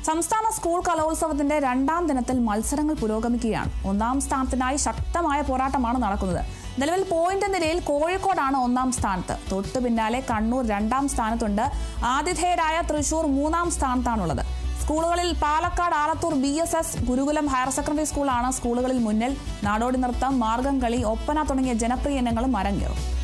സംസ്ഥാന സ്കൂൾ കലോത്സവത്തിന്റെ രണ്ടാം ദിനത്തിൽ മത്സരങ്ങൾ പുരോഗമിക്കുകയാണ്. ഒന്നാം സ്ഥാനത്തിനായി ശക്തമായ പോരാട്ടമാണ് നടക്കുന്നത്. നിലവിൽ പോയിന്റ് നിലയിൽ കോഴിക്കോടാണ് ഒന്നാം സ്ഥാനത്ത്. തൊട്ടു പിന്നാലെ കണ്ണൂർ രണ്ടാം സ്ഥാനത്തുണ്ട്. ആതിഥേയരായ തൃശൂർ മൂന്നാം സ്ഥാനത്താണുള്ളത്. സ്കൂളുകളിൽ പാലക്കാട് ആലത്തൂർ BSS ഗുരുകുലം ഹയർ സെക്കൻഡറി സ്കൂളാണ് സ്കൂളുകളിൽ മുന്നിൽ. നാടോടി നൃത്തം, മാർഗം കളി, ഒപ്പന തുടങ്ങിയ ജനപ്രിയ ഇനങ്ങളും അരങ്ങേറും.